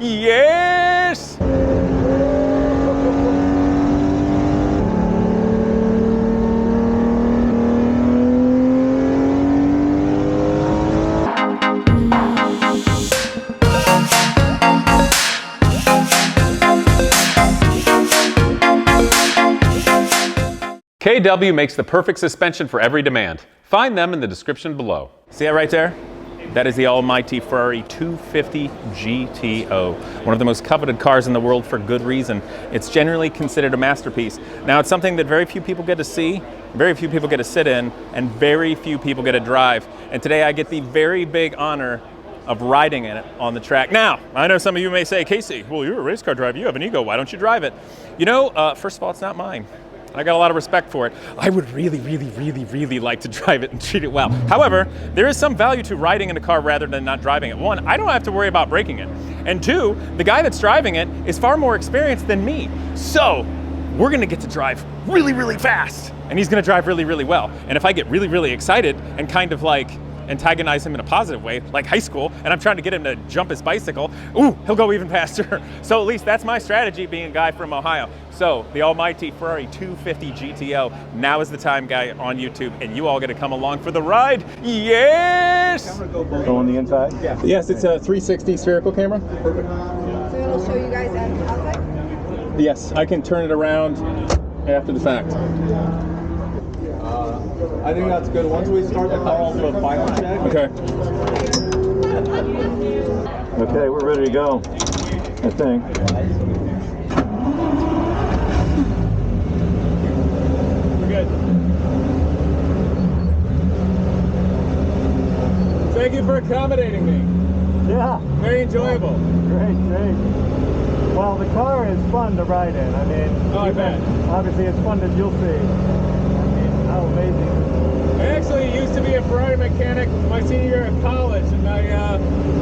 Yes! KW makes the perfect suspension for every demand. Find them in the description below. See that right there? That is the almighty Ferrari 250 GTO, one of the most coveted cars in the world for good reason. It's generally considered a masterpiece. Now, it's something that very few people get to see, very few people get to sit in, and very few people get to drive. And today I get the very big honor of riding in it on the track. Now, I know some of you may say, Casey, well, you're a race car driver, you have an ego, why don't you drive it? You know, first of all, it's not mine. I got a lot of respect for it. I would really like to drive it and treat it well. However, there is some value to riding in a car rather than not driving it. One, I don't have to worry about breaking it. And two, the guy that's driving it is far more experienced than me. So we're gonna get to drive really fast. And he's gonna drive really well. And if I get really excited and kind of like antagonize him in a positive way, like high school, and I'm trying to get him to jump his bicycle, ooh, he'll go even faster. So at least that's my strategy, being a guy from Ohio. So the almighty Ferrari 250 GTO, now is the time, guy, on YouTube, and you all get to come along for the ride. Yes! Go on the inside? Yeah. Yes, it's a 360 spherical camera. So it'll show you guys outside? Yes, I can turn it around after the fact. I think that's good. Once we start the car, I'll do a final check. Okay. Okay, we're ready to go, I think. We're good. Thank you for accommodating me. Yeah. Very enjoyable. Great. Well, the car is fun to ride in. I mean, I bet. Obviously it's fun that you'll see. I mean, how amazing. I actually used to be a Ferrari mechanic my senior year of college, and I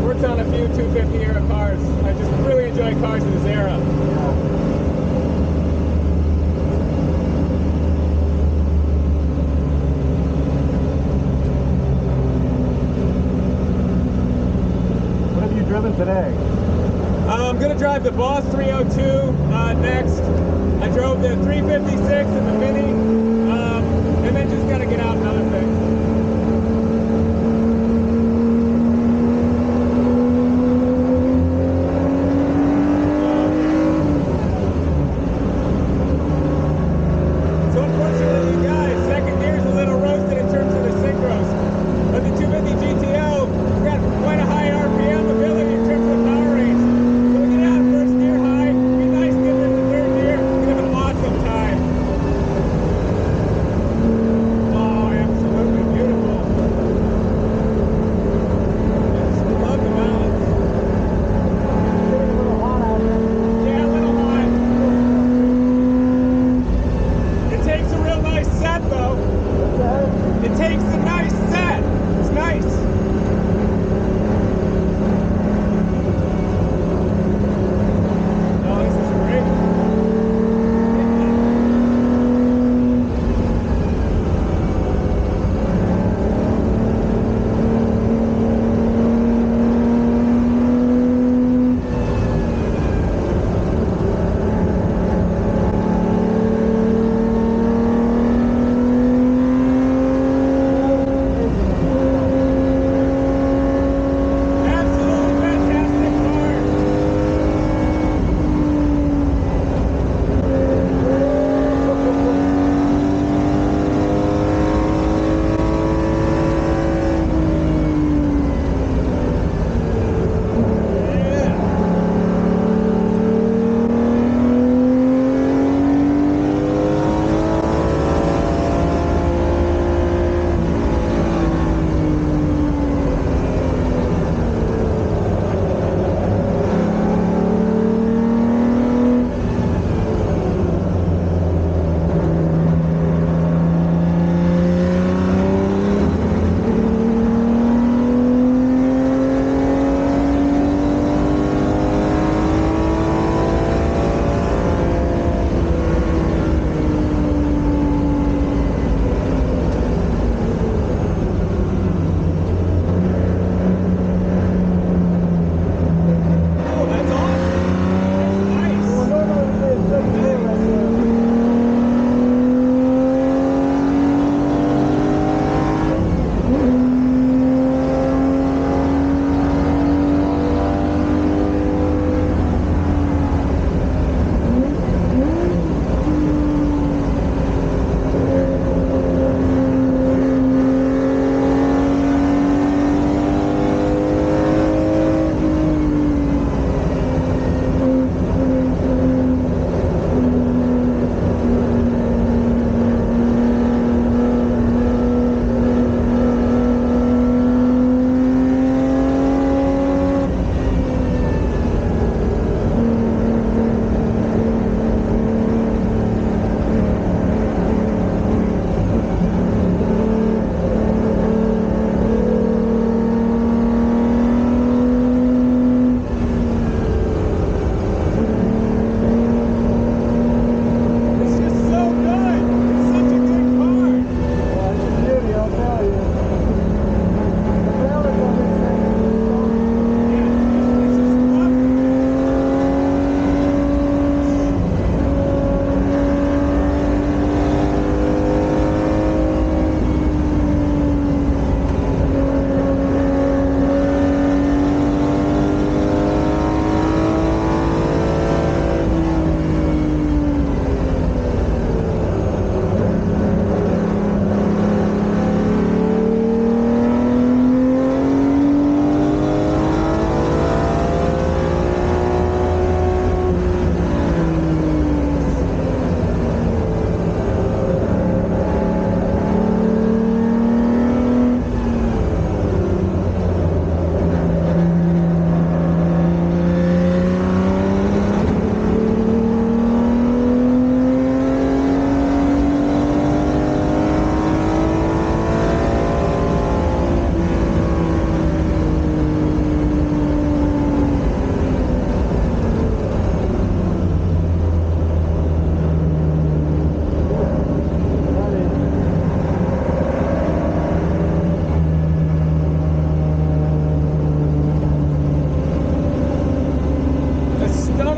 worked on a few 250 era cars. I just really enjoy cars in this era. What have you driven today? I'm going to drive the Boss 302 next. I drove the 356 and the Mini, and then just got to get out and other things. So unfortunately, you guys, second gear's a little roasted in terms of the synchros, but the 250 GTO has got quite a high RPM ability in terms of power range. So we get out of first gear high, be nice, dip into third gear, we have an awesome time. Oh, absolutely.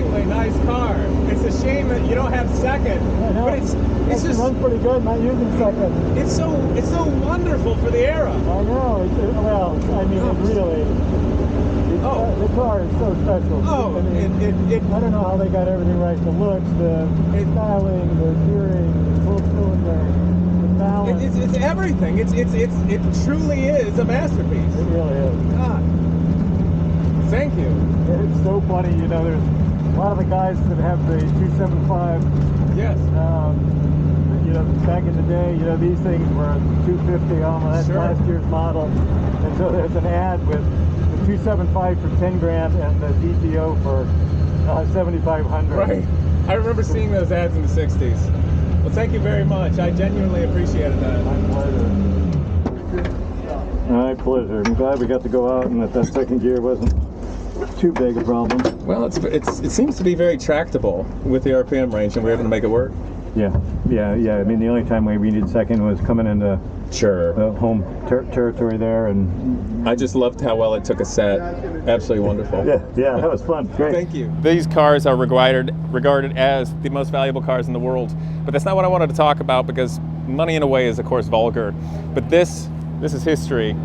amazingly nice car. It's a shame that you don't have second, but it's just runs pretty good. Not using second. it's so wonderful for the era. I know. Well, I mean, it really. The car is so special. Oh, I mean, I don't know how they got everything right. The looks, the styling, the gearing, the full cylinder, the balance. It's everything. It truly is a masterpiece. It really is. God. Thank you. It's so funny, you know, there's a lot of the guys that have the 275, Yes. you know, back in the day, you know, these things were 250 almost, that's Sure. last year's model. And so there's an ad with the 275 for 10 grand and the GTO for 7,500. Right. I remember seeing those ads in the 60s. Well, thank you very much. I genuinely appreciated that. My pleasure. My pleasure. I'm glad we got to go out and that second gear wasn't too big a problem. Well, it seems to be very tractable with the RPM range, and we're able to make it work. Yeah. I mean, the only time we needed second was coming into home territory there, and I just loved how well it took a set. Absolutely wonderful. yeah, that was fun. Great. Thank you. These cars are regarded as the most valuable cars in the world, but that's not what I wanted to talk about, because money in a way is, of course, vulgar. But this is history,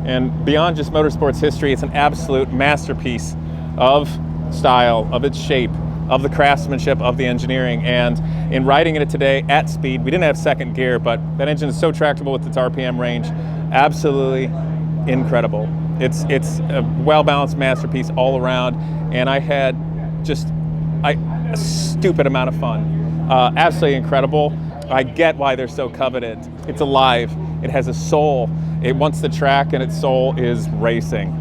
and beyond just motorsports history, it's an absolute masterpiece of style, of its shape, of the craftsmanship, of the engineering. And in riding in it today at speed, we didn't have second gear, but that engine is so tractable with its RPM range. Absolutely incredible. It's a well-balanced masterpiece all around, and I had just a stupid amount of fun. Absolutely incredible. I get why they're so coveted. It's alive. It has a soul. It wants the track, and its soul is racing.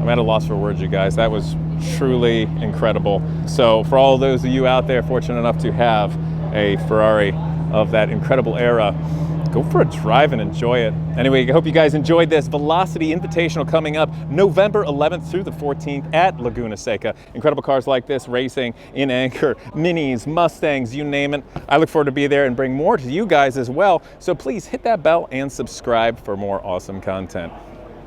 I'm at a loss for words, you guys. That was truly incredible. So for all those of you out there fortunate enough to have a Ferrari of that incredible era, go for a drive and enjoy it. Anyway, I hope you guys enjoyed this Velocity Invitational coming up November 11th through the 14th at Laguna Seca. Incredible cars like this racing in Anchor, Minis, Mustangs, you name it. I look forward to be there and bring more to you guys as well. So please hit that bell and subscribe for more awesome content.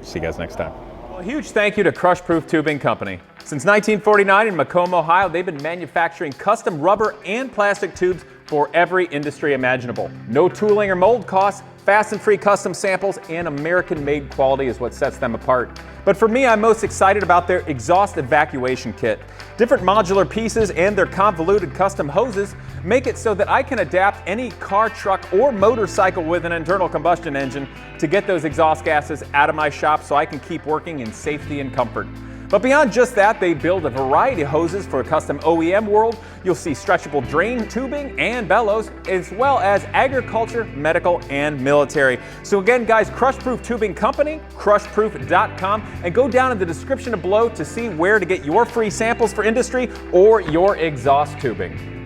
See you guys next time. Well, a huge thank you to Crushproof Tubing Company. Since 1949 in Macomb, Ohio, they've been manufacturing custom rubber and plastic tubes for every industry imaginable. No tooling or mold costs, fast and free custom samples, and American-made quality is what sets them apart. But for me, I'm most excited about their exhaust evacuation kit. Different modular pieces and their convoluted custom hoses make it so that I can adapt any car, truck, or motorcycle with an internal combustion engine to get those exhaust gases out of my shop so I can keep working in safety and comfort. But beyond just that, they build a variety of hoses for a custom OEM world. You'll see stretchable drain tubing and bellows, as well as agriculture, medical, and military. So again, guys, Crushproof Tubing Company, crushproof.com, and go down in the description below to see where to get your free samples for industry or your exhaust tubing.